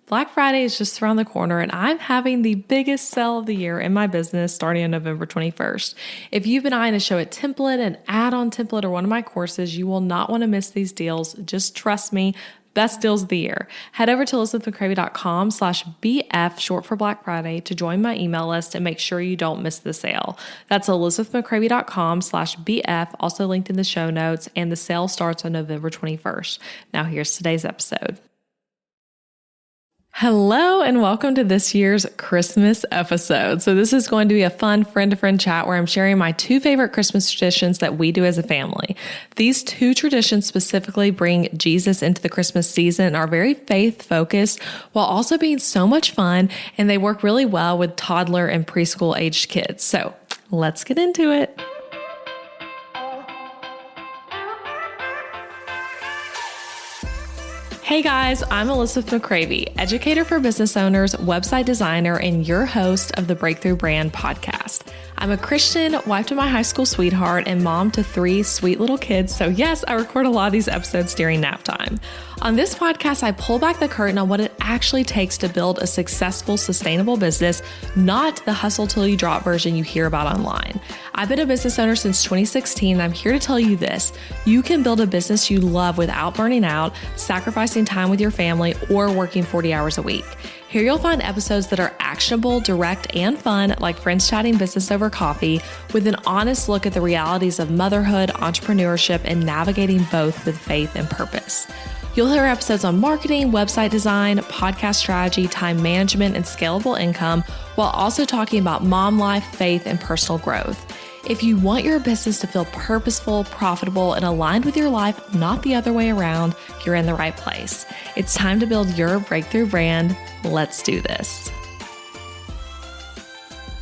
Black Friday is just around the corner and I'm having the biggest sale of the year in my business starting on November 21st. If you've been eyeing a show at template, an add-on template, or one of my courses, you will not want to miss these deals. Just trust me. Best deals of the year. Head over to elizabethmccravy.com/BF, short for Black Friday, to join my email list and make sure you don't miss the sale. That's elizabethmccravy.com/BF, also linked in the show notes, and the sale starts on November 21st. Now here's today's episode. Hello and welcome to this year's Christmas episode. So this is going to be a fun friend-to-friend chat where I'm sharing my two favorite Christmas traditions that we do as a family. These two traditions specifically bring Jesus into the Christmas season and are very faith-focused while also being so much fun, and they work really well with toddler and preschool aged kids. So let's get into it. Hey guys, I'm Elizabeth McCravy, educator for business owners, website designer, and your host of the Breakthrough Brand podcast. I'm a Christian, wife to my high school sweetheart, and mom to 3 sweet little kids. So yes, I record a lot of these episodes during nap time. On this podcast, I pull back the curtain on what it actually takes to build a successful, sustainable business, not the hustle till you drop version you hear about online. I've been a business owner since 2016, and I'm here to tell you this. You can build a business you love without burning out, sacrificing time with your family, or working 40 hours a week. Here you'll find episodes that are actionable, direct, and fun, like friends chatting business over coffee, with an honest look at the realities of motherhood, entrepreneurship, and navigating both with faith and purpose. You'll hear episodes on marketing, website design, podcast strategy, time management, and scalable income, while also talking about mom life, faith, and personal growth. If you want your business to feel purposeful, profitable, and aligned with your life, not the other way around, you're in the right place. It's time to build your breakthrough brand. Let's do this.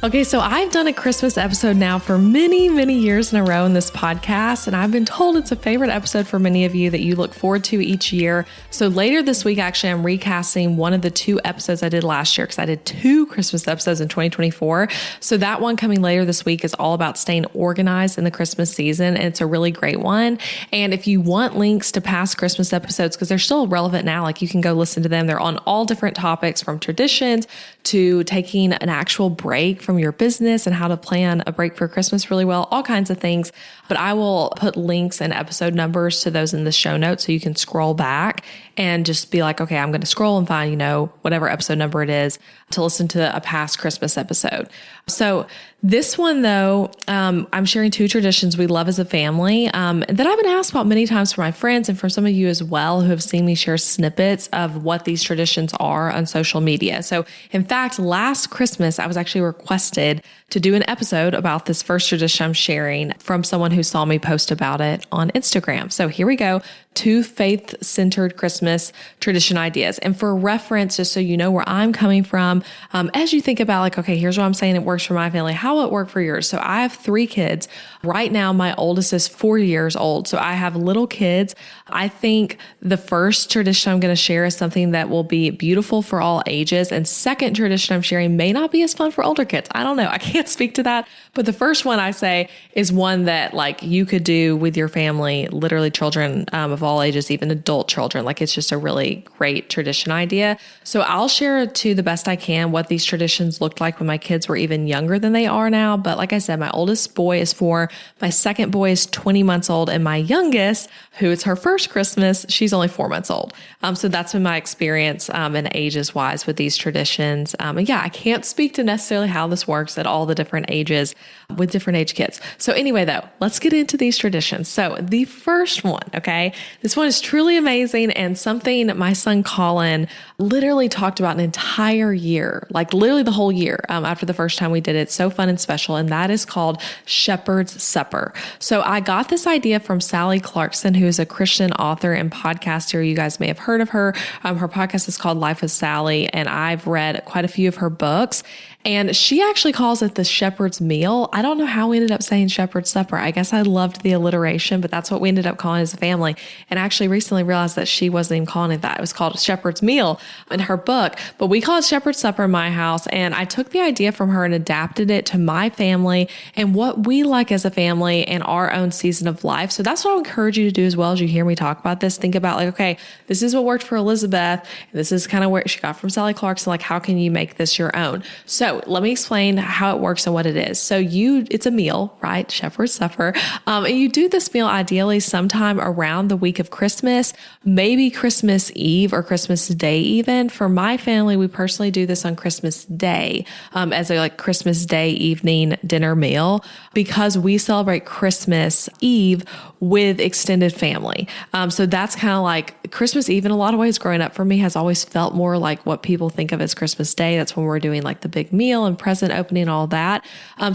Okay, so I've done a Christmas episode now for many, many years in a row in this podcast, and I've been told it's a favorite episode for many of you that you look forward to each year. So later this week, actually, I'm recasting one of the 2 episodes I did last year because I did 2 Christmas episodes in 2024. So that one coming later this week is all about staying organized in the Christmas season, and it's a really great one. And if you want links to past Christmas episodes, because they're still relevant now, like you can go listen to them. They're on all different topics, from traditions to taking an actual break from your business and how to plan a break for Christmas really well, all kinds of things. But I will put links and episode numbers to those in the show notes so you can scroll back and just be like, okay, I'm going to scroll and find, whatever episode number it is to listen to a past Christmas episode. So this one though, I'm sharing 2 traditions we love as a family that I've been asked about many times from my friends and from some of you as well who have seen me share snippets of what these traditions are on social media. So in fact, last Christmas, I was actually requested to do an episode about this first tradition I'm sharing from someone who saw me post about it on Instagram. So here we go. 2 faith-centered Christmas tradition ideas. And for reference, just so you know where I'm coming from, as you think about like, okay, here's what I'm saying it works for my family, how will it work for yours? So I have 3 kids. Right now, my oldest is 4 years old. So I have little kids. I think the first tradition I'm going to share is something that will be beautiful for all ages. And second tradition I'm sharing may not be as fun for older kids. I don't know. I can't speak to that. But the first one I say is one that like you could do with your family, literally children of all ages, even adult children. Like it's just a really great tradition idea. So I'll share to the best I can what these traditions looked like when my kids were even younger than they are now. But like I said, my oldest boy is 4, my second boy is 20 months old, and my youngest, who it's her first Christmas, she's only 4 months old. So that's been my experience and ages wise with these traditions. And yeah, I can't speak to necessarily how this works at all the different ages with different age kids. So anyway, though, let's get into these traditions. So the first one, okay, this one is truly amazing and something my son Colin literally talked about an entire year, like literally the whole year after the first time we did it. So fun and special. And that is called Shepherd's Supper. So I got this idea from Sally Clarkson, who is a Christian author and podcaster. You guys may have heard of her. Her podcast is called Life with Sally, and I've read quite a few of her books. And she actually calls it the shepherd's meal. I don't know how we ended up saying shepherd's supper. I guess I loved the alliteration, but that's what we ended up calling it as a family. And I actually recently realized that she wasn't even calling it that. It was called shepherd's meal in her book, but we call it shepherd's supper in my house. And I took the idea from her and adapted it to my family and what we like as a family and our own season of life. So that's what I encourage you to do as well as you hear me talk about this. Think about like, okay, this is what worked for Elizabeth. This is kind of where she got from Sally Clarkson. Like, how can you make this your own? So let me explain how it works and what it is. So it's a meal, right? Shepherd's supper. And you do this meal ideally sometime around the week of Christmas, maybe Christmas Eve or Christmas Day even. For my family, we personally do this on Christmas Day as a like Christmas Day evening dinner meal because we celebrate Christmas Eve with extended family. So that's kind of like Christmas Eve in a lot of ways growing up for me has always felt more like what people think of as Christmas Day. That's when we're doing like the big meal and present opening and all that.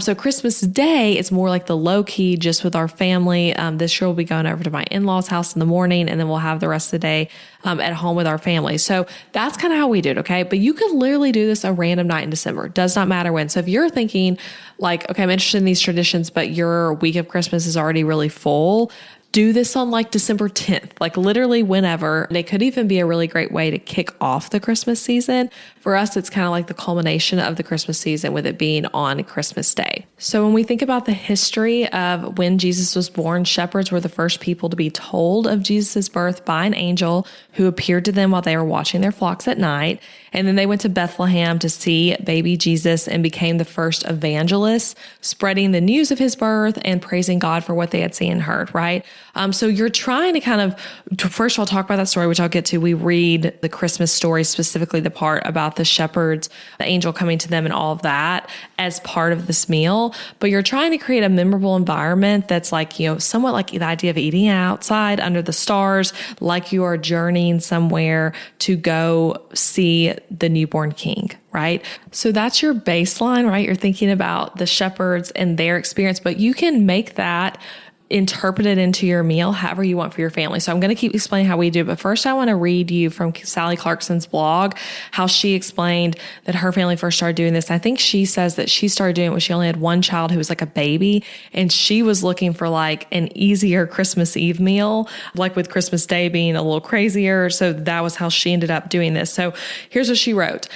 So Christmas Day is more like the low key, just with our family. This year we'll be going over to my in-laws house in the morning and then we'll have the rest of the day at home with our family. So that's kind of how we do it. Okay. But you could literally do this a random night in December. Does not matter when. So if you're thinking like, okay, I'm interested in these traditions, but your week of Christmas is already really full, do this on like December 10th, like literally whenever. And it could even be a really great way to kick off the Christmas season. For us, it's kind of like the culmination of the Christmas season with it being on Christmas Day. So when we think about the history of when Jesus was born, shepherds were the first people to be told of Jesus' birth by an angel who appeared to them while they were watching their flocks at night. And then they went to Bethlehem to see baby Jesus and became the first evangelists, spreading the news of his birth and praising God for what they had seen and heard, right? So you're trying to kind of, first of all, talk about that story, which I'll get to. We read the Christmas story, specifically the part about the shepherds, the angel coming to them and all of that as part of this meal. But you're trying to create a memorable environment that's like, somewhat like the idea of eating outside under the stars, like you are journeying somewhere to go see the newborn king, right? So that's your baseline, right? You're thinking about the shepherds and their experience, but you can make that interpret it into your meal however you want for your family. So I'm going to keep explaining how we do it, but first I want to read you from Sally Clarkson's blog, how she explained that her family first started doing this. I think she says that she started doing it when she only had one child who was like a baby, and she was looking for like an easier Christmas Eve meal, like with Christmas Day being a little crazier. So that was how she ended up doing this. So here's what she wrote.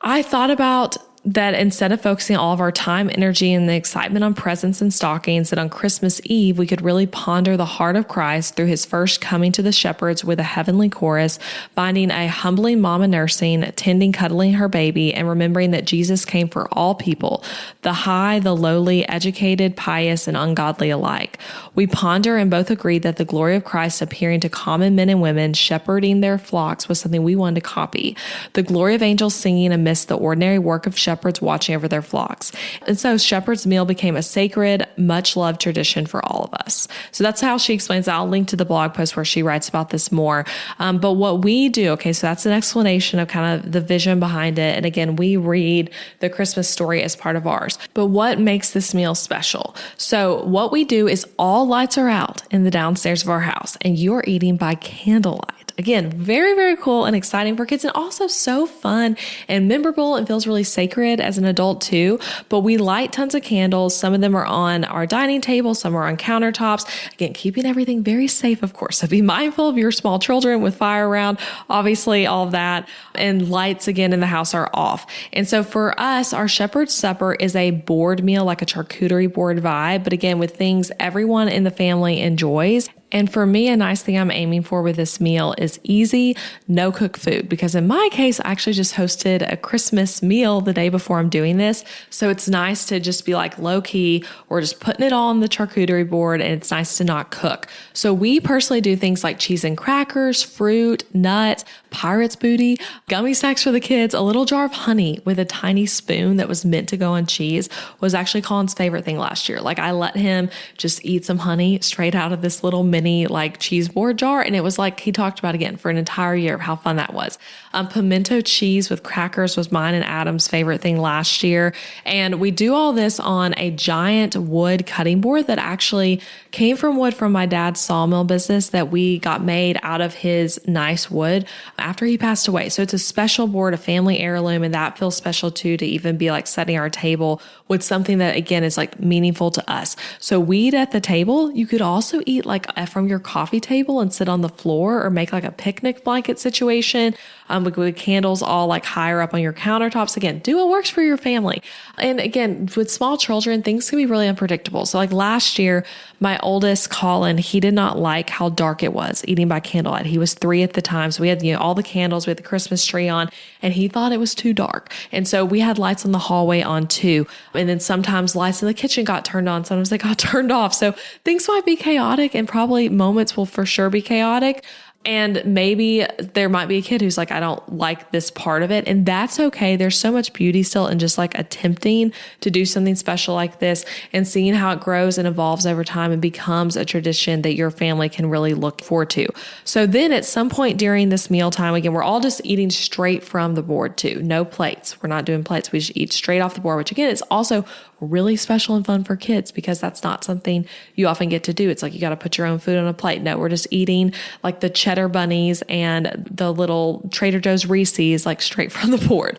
I thought about that instead of focusing all of our time, energy, and the excitement on presents and stockings, that on Christmas Eve, we could really ponder the heart of Christ through his first coming to the shepherds with a heavenly chorus, finding a humbling mama nursing, tending, cuddling her baby, and remembering that Jesus came for all people, the high, the lowly, educated, pious, and ungodly alike. We ponder and both agree that the glory of Christ appearing to common men and women shepherding their flocks was something we wanted to copy. The glory of angels singing amidst the ordinary work of shepherds watching over their flocks. And so shepherd's meal became a sacred, much loved tradition for all of us. So that's how she explains that. I'll link to the blog post where she writes about this more. But what we do, okay, so that's an explanation of kind of the vision behind it. And again, we read the Christmas story as part of ours. But what makes this meal special? So what we do is all lights are out in the downstairs of our house and you're eating by candlelight. Again, very, very cool and exciting for kids and also so fun and memorable and feels really sacred as an adult too. But we light tons of candles. Some of them are on our dining table. Some are on countertops. Again, keeping everything very safe, of course. So be mindful of your small children with fire around, obviously all of that. And lights again in the house are off. And so for us, our shepherd's supper is a board meal, like a charcuterie board vibe, but again, with things everyone in the family enjoys. And for me, a nice thing I'm aiming for with this meal is easy, no cook food. Because in my case, I actually just hosted a Christmas meal the day before I'm doing this. So it's nice to just be like low key or just putting it all on the charcuterie board, and it's nice to not cook. So we personally do things like cheese and crackers, fruit, nuts, pirate's booty, gummy snacks for the kids, a little jar of honey with a tiny spoon that was meant to go on cheese was actually Colin's favorite thing last year. Like I let him just eat some honey straight out of this little mini like cheese board jar. And it was like, he talked about again for an entire year of how fun that was. Pimento cheese with crackers was mine and Adam's favorite thing last year. And we do all this on a giant wood cutting board that actually came from wood from my dad's sawmill business that we got made out of his nice wood after he passed away. So it's a special board, a family heirloom, and that feels special too, to even be like setting our table with something that again is like meaningful to us. So we eat at the table. You could also eat like from your coffee table and sit on the floor or make like a picnic blanket situation. with candles all like higher up on your countertops. Again, do what works for your family. And again, with small children, things can be really unpredictable. So like last year, my oldest Colin, he did not like how dark it was eating by candlelight. He was 3 at the time. So we had, all the candles, we had the Christmas tree on, and he thought it was too dark. And so we had lights in the hallway on too. And then sometimes lights in the kitchen got turned on. Sometimes they got turned off. So things might be chaotic, and probably moments will for sure be chaotic. And maybe there might be a kid who's like, I don't like this part of it. And that's okay. There's so much beauty still in just like attempting to do something special like this and seeing how it grows and evolves over time and becomes a tradition that your family can really look forward to. So then at some point during this mealtime, again, we're all just eating straight from the board too. No plates. We're not doing plates. We just eat straight off the board, which again is also really special and fun for kids because that's not something you often get to do. It's like you got to put your own food on a plate. No, we're just eating like the cheddar bunnies and the little Trader Joe's Reese's like straight from the board.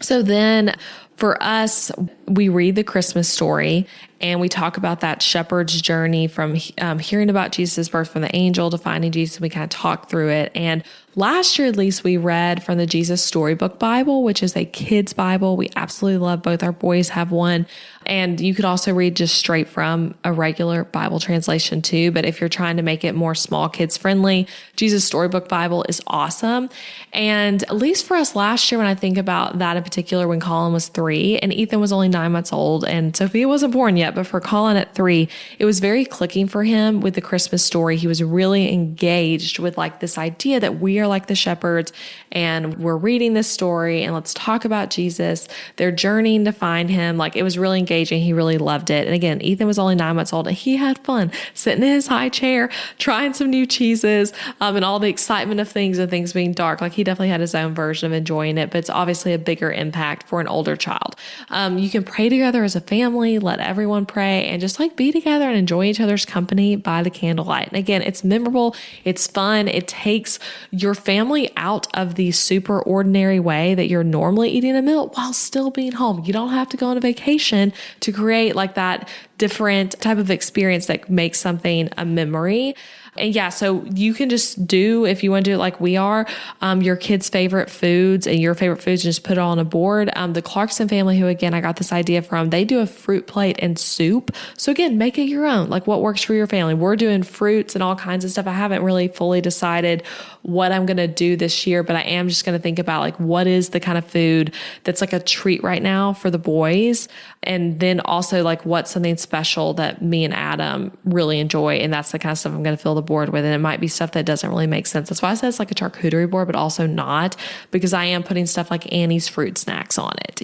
So then for us, we read the Christmas story and we talk about that shepherd's journey from hearing about Jesus' birth from the angel to finding Jesus. We kind of talk through it. And last year, at least, we read from the Jesus Storybook Bible, which is a kid's Bible. We absolutely love both. Our boys have one. And you could also read just straight from a regular Bible translation too. But if you're trying to make it more small kids friendly, Jesus Storybook Bible is awesome. And at least for us last year, when I think about that in particular, when Colin was 3 and Ethan was only 9 months old and Sophia wasn't born yet, but for Colin at 3, it was very clicking for him with the Christmas story. He was really engaged with like this idea that we are like the shepherds and we're reading this story and let's talk about Jesus. They're journeying to find him. Like it was really engaging. He really loved it. And again, Ethan was only 9 months old and he had fun sitting in his high chair, trying some new cheeses, and all the excitement of things and things being dark. Like he definitely had his own version of enjoying it, but it's obviously a bigger impact for an older child. You can pray together as a family, let everyone pray and just like be together and enjoy each other's company by the candlelight. And again, it's memorable. It's fun. It takes your family out of the super ordinary way that you're normally eating a meal while still being home. You don't have to go on a vacation to create like that different type of experience that makes something a memory. And yeah, so you can just do, if you want to do it like we are, your kids' favorite foods and your favorite foods, and just put it on a board. The Clarkson family, who again, I got this idea from, they do a fruit plate and soup. So again, make it your own, like what works for your family. We're doing fruits and all kinds of stuff. I haven't really fully decided what I'm going to do this year, but I am just going to think about like, what is the kind of food that's like a treat right now for the boys? And then also like, what's something special that me and Adam really enjoy? And that's the kind of stuff I'm going to fill the board with. And it might be stuff that doesn't really make sense. That's why I said it's like a charcuterie board, but also not, because I am putting stuff like Annie's fruit snacks on it,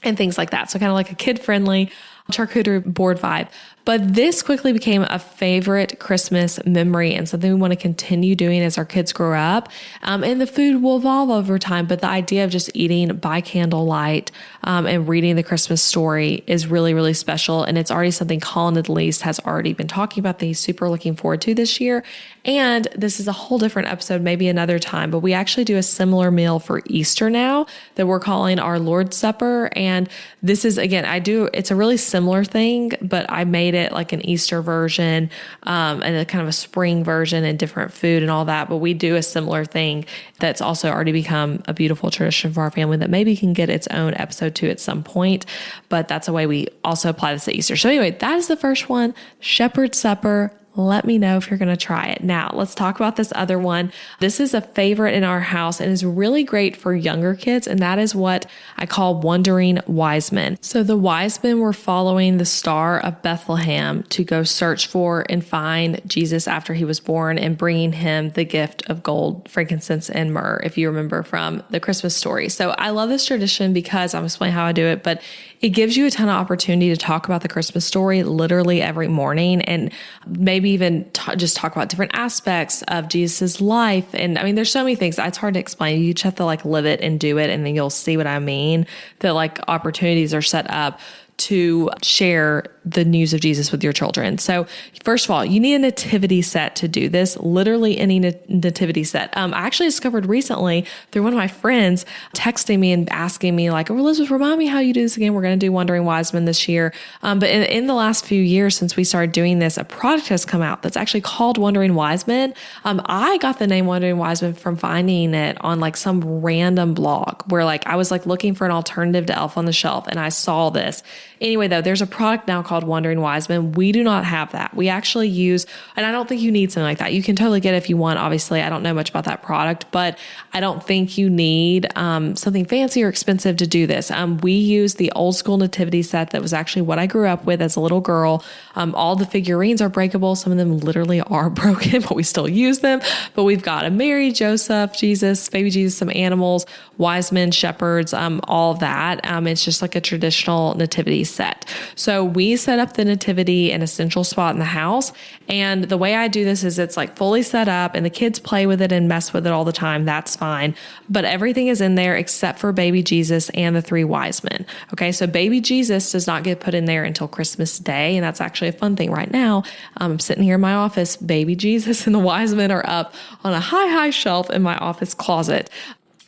and things like that. So kind of like a kid-friendly charcuterie board vibe. But this quickly became a favorite Christmas memory and something we want to continue doing as our kids grow up. And the food will evolve over time, but the idea of just eating by candlelight and reading the Christmas story is really, really special. And it's already something Colin at least has already been talking about that he's super looking forward to this year. And this is a whole different episode, maybe another time, but we actually do a similar meal for Easter now that we're calling our Lord's Supper. And this is, again, it's a really similar thing, but I made it like an Easter version, and a kind of a spring version and different food and all that. But we do a similar thing that's also already become a beautiful tradition for our family that maybe can get its own episode too at some point. But that's a way we also apply this at Easter. So anyway, that is the first one, Shepherd's Supper. Let me know if you're going to try it. Now, let's talk about this other one. This is a favorite in our house and is really great for younger kids, and that is what I call Wandering Wise Men. So the wise men were following the Star of Bethlehem to go search for and find Jesus after he was born and bringing him the gift of gold, frankincense, and myrrh, if you remember from the Christmas story. So I love this tradition because I'm explaining how I do it, but it gives you a ton of opportunity to talk about the Christmas story literally every morning, and maybe even just talk about different aspects of Jesus's life. And I mean, there's so many things. It's hard to explain. You just have to like live it and do it, and then you'll see what I mean. That like opportunities are set up to share the news of Jesus with your children. So first of all, you need a nativity set to do this, literally any nativity set. I actually discovered recently through one of my friends texting me and asking me like, oh, Elizabeth, remind me how you do this again. We're going to do Wandering Wise Men this year. But in the last few years since we started doing this, a product has come out that's actually called Wandering Wise Men. I got the name Wandering Wise Men from finding it on like some random blog where like I was like looking for an alternative to Elf on the Shelf and I saw this. Anyway, though, there's a product now called Wandering Wise Men. We do not have that. We actually use, and I don't think you need something like that. You can totally get it if you want. Obviously, I don't know much about that product, but I don't think you need something fancy or expensive to do this. We use the old school nativity set that was actually what I grew up with as a little girl. All the figurines are breakable. Some of them literally are broken, but we still use them. But we've got a Mary, Joseph, Jesus, baby Jesus, some animals, wise men, shepherds, all of that. It's just like a traditional nativity set. So we set up the nativity in a central spot in the house. And the way I do this is it's like fully set up and the kids play with it and mess with it all the time. That's fine. But everything is in there except for baby Jesus and the three wise men. Okay. So baby Jesus does not get put in there until Christmas Day. And that's actually a fun thing right now. I'm sitting here in my office. Baby Jesus and the wise men are up on a high shelf in my office closet.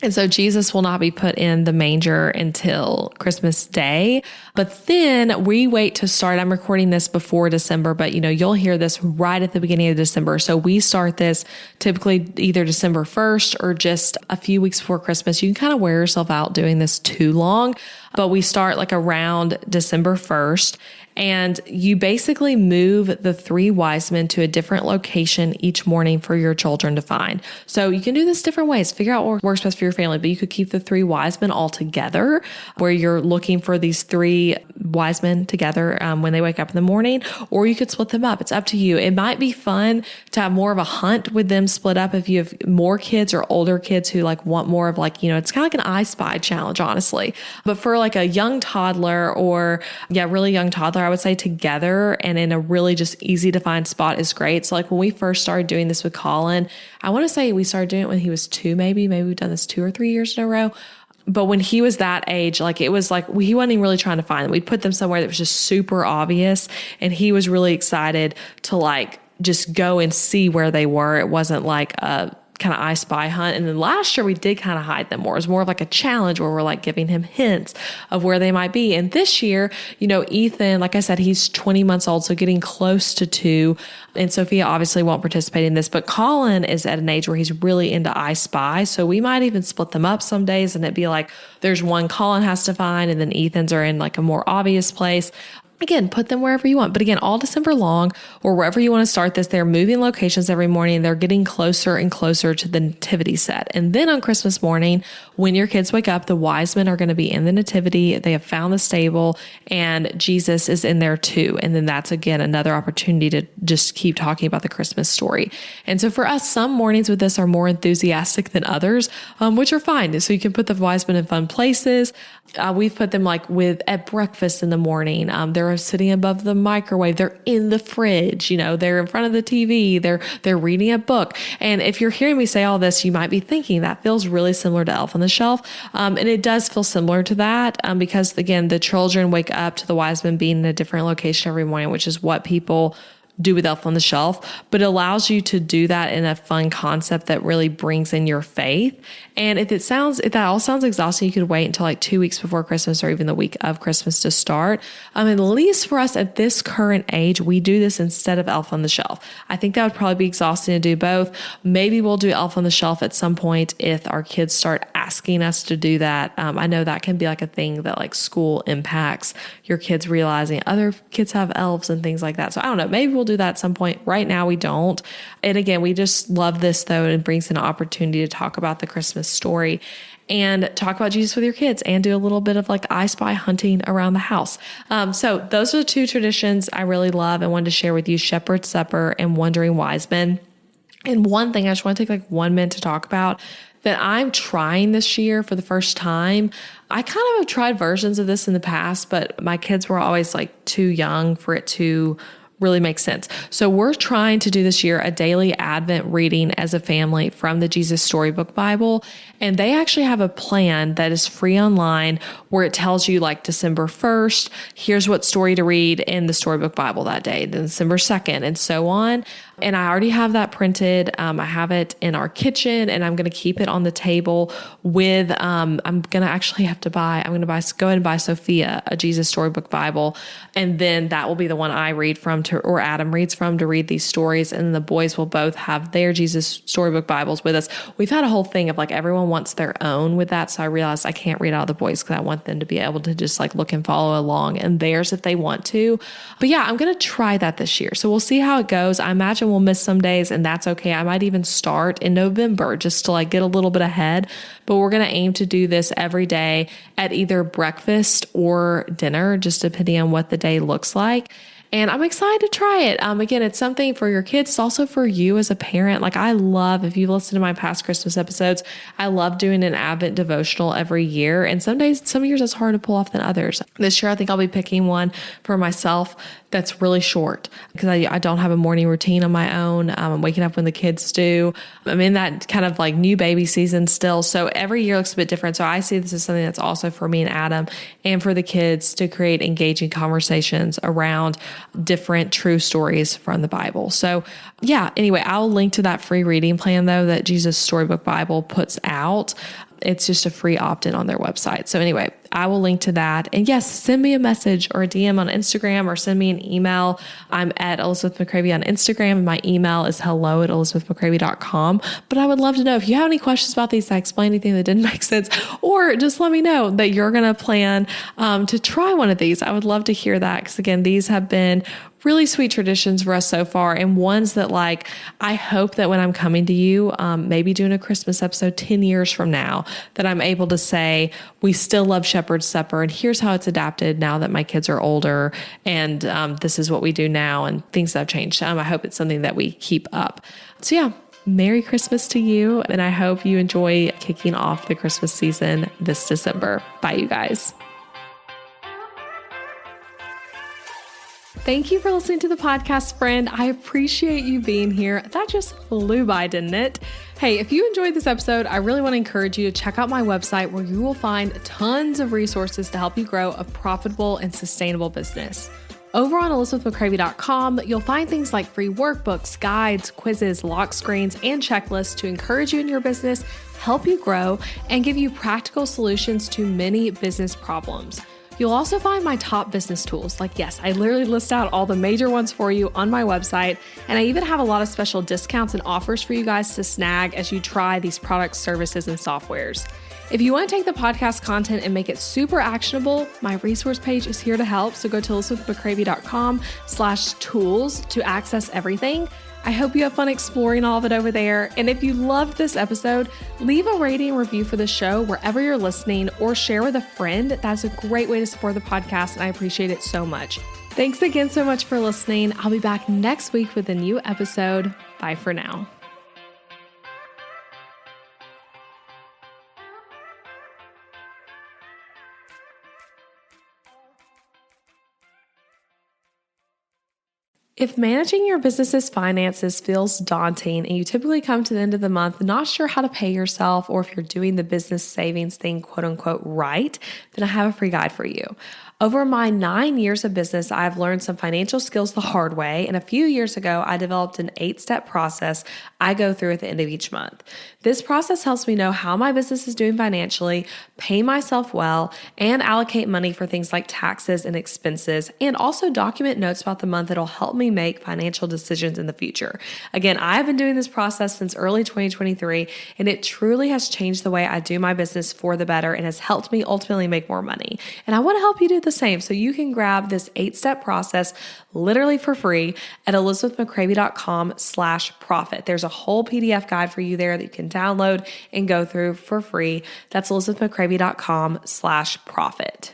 And so Jesus will not be put in the manger until Christmas Day. But then we wait to start. I'm recording this before December, but you'll hear this right at the beginning of December. So we start this typically either December 1st or just a few weeks before Christmas. You can kind of wear yourself out doing this too long, but we start like around December 1st. And you basically move the three wise men to a different location each morning for your children to find. So you can do this different ways, figure out what works best for your family, but you could keep the three wise men all together where you're looking for these three wise men together when they wake up in the morning, or you could split them up. It's up to you. It might be fun to have more of a hunt with them split up if you have more kids or older kids who like want more of like, it's kind of like an I Spy challenge, honestly. But for like a young toddler or really young toddler, I would say together and in a really just easy to find spot is great. So like when we first started doing this with Colin, I want to say we started doing it when he was 2, maybe we've done this 2 or 3 years in a row. But when he was that age, like it was like, he wasn't even really trying to find them. We'd put them somewhere that was just super obvious. And he was really excited to like just go and see where they were. It wasn't like a kind of I Spy hunt. And then last year we did kind of hide them more. It was more of like a challenge where we're like giving him hints of where they might be. And this year, Ethan, like I said, he's 20 months old, so getting close to 2. And Sophia obviously won't participate in this, but Colin is at an age where he's really into I Spy. So we might even split them up some days and it'd be like, there's one Colin has to find and then Ethan's are in like a more obvious place. Again, put them wherever you want. But again, all December long or wherever you want to start this, they're moving locations every morning. They're getting closer and closer to the nativity set. And then on Christmas morning, when your kids wake up, the wise men are going to be in the nativity. They have found the stable and Jesus is in there too. And then that's again, another opportunity to just keep talking about the Christmas story. And so for us, some mornings with this are more enthusiastic than others, which are fine. So you can put the wise men in fun places. We've put them like at breakfast in the morning. They're sitting above the microwave. They're in the fridge. They're in front of the TV. They're reading a book. And if you're hearing me say all this, you might be thinking that feels really similar to Elf on the Shelf. And it does feel similar to that because again, the children wake up to the wise men being in a different location every morning, which is what people do with Elf on the Shelf, but it allows you to do that in a fun concept that really brings in your faith. And if that all sounds exhausting, you could wait until like 2 weeks before Christmas or even the week of Christmas to start. At least for us at this current age, we do this instead of Elf on the Shelf. I think that would probably be exhausting to do both. Maybe we'll do Elf on the Shelf at some point if our kids start asking us to do that. I know that can be like a thing that like school impacts your kids realizing other kids have elves and things like that. So I don't know, maybe we'll do that at some point. Right now we don't. And again, we just love this though. It brings an opportunity to talk about the Christmas story and talk about Jesus with your kids and do a little bit of like I Spy hunting around the house. So those are the 2 traditions I really love and wanted to share with you, Shepherd's Supper and Wandering Wise Men. And one thing I just want to take like 1 minute to talk about that I'm trying this year for the first time. I kind of have tried versions of this in the past, but my kids were always like too young for it to really makes sense. So we're trying to do this year a daily Advent reading as a family from the Jesus Storybook Bible. And they actually have a plan that is free online where it tells you like December 1st, here's what story to read in the Storybook Bible that day, then December 2nd, and so on. And I already have that printed. I have it in our kitchen, and I'm going to keep it on the table with, I'm going to actually have to buy, I'm going to go ahead and buy Sophia a Jesus Storybook Bible. And then that will be the one I read from or Adam reads from to read these stories. And the boys will both have their Jesus Storybook Bibles with us. We've had a whole thing of like everyone wants their own with that. So I realized I can't read out of the boys because I want them to be able to just like look and follow along and theirs if they want to. But yeah, I'm going to try that this year. So we'll see how it goes. I imagine we'll miss some days and that's okay. I might even start in November just to like get a little bit ahead, but we're going to aim to do this every day at either breakfast or dinner, just depending on what the day looks like. And I'm excited to try it. Again, it's something for your kids. It's also for you as a parent. Like I love, if you listen to my past Christmas episodes, I love doing an Advent devotional every year. And some years it's harder to pull off than others. This year, I think I'll be picking one for myself that's really short because I don't have a morning routine on my own. I'm waking up when the kids do. I'm in that kind of like new baby season still. So every year looks a bit different. So I see this as something that's also for me and Adam and for the kids to create engaging conversations around different true stories from the Bible. So yeah, anyway, I'll link to that free reading plan though that Jesus Storybook Bible puts out. It's just a free opt-in on their website. So anyway, I will link to that. And yes, send me a message or a DM on Instagram or send me an email. I'm at Elizabeth McCravey on Instagram. And my email is hello@elizabethmccravey.com. But I would love to know if you have any questions about these, I explained anything that didn't make sense, or just let me know that you're going to plan to try one of these. I would love to hear that because again, these have been really sweet traditions for us so far, and ones that like, I hope that when I'm coming to you, maybe doing a Christmas episode 10 years from now, that I'm able to say, we still love Shepherd's Supper, and here's how it's adapted now that my kids are older, and this is what we do now, and things have changed. I hope it's something that we keep up. So yeah, Merry Christmas to you, and I hope you enjoy kicking off the Christmas season this December. Bye, you guys. Thank you for listening to the podcast, friend. I appreciate you being here. That just flew by, didn't it? Hey, if you enjoyed this episode, I really want to encourage you to check out my website where you will find tons of resources to help you grow a profitable and sustainable business. Over on elizabethmccravey.com, you'll find things like free workbooks, guides, quizzes, lock screens, and checklists to encourage you in your business, help you grow, and give you practical solutions to many business problems. You'll also find my top business tools. Like, yes, I literally list out all the major ones for you on my website. And I even have a lot of special discounts and offers for you guys to snag as you try these products, services, and softwares. If you want to take the podcast content and make it super actionable, my resource page is here to help. So go to elizabethmccravey.com/tools to access everything. I hope you have fun exploring all of it over there. And if you loved this episode, leave a rating and review for the show wherever you're listening, or share with a friend. That's a great way to support the podcast, and I appreciate it so much. Thanks again so much for listening. I'll be back next week with a new episode. Bye for now. If managing your business's finances feels daunting and you typically come to the end of the month not sure how to pay yourself, or if you're doing the business savings thing, quote unquote, right, then I have a free guide for you. Over my 9 years of business, I've learned some financial skills the hard way, and a few years ago, I developed an 8-step process I go through at the end of each month. This process helps me know how my business is doing financially, pay myself well, and allocate money for things like taxes and expenses, and also document notes about the month that'll help me make financial decisions in the future. Again, I've been doing this process since early 2023, and it truly has changed the way I do my business for the better and has helped me ultimately make more money. And I want to help you do the same. So you can grab this 8-step process literally for free at elizabethmccravey.com/profit. There's a whole PDF guide for you there that you can download and go through for free. That's elizabethmccravey.com/profit.